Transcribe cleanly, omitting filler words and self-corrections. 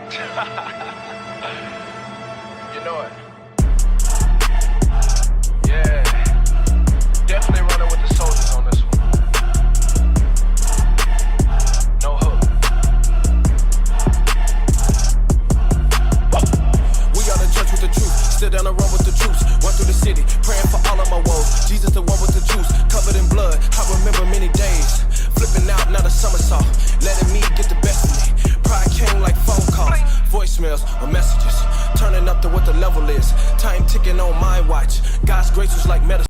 You know it. Yeah. Definitely running with the soldiers on this one. No hook. We are the church with the truth. Still down the road with the troops. Run through the city, praying for all of my woes. Jesus the one with the juice, covered in blood. I remember many days. Flipping out, not a somersault. Letting me get the best of me. Pride came like phone calls, voicemails or messages. Turning up to what the level is. Time ticking on my watch. God's grace was like medicine.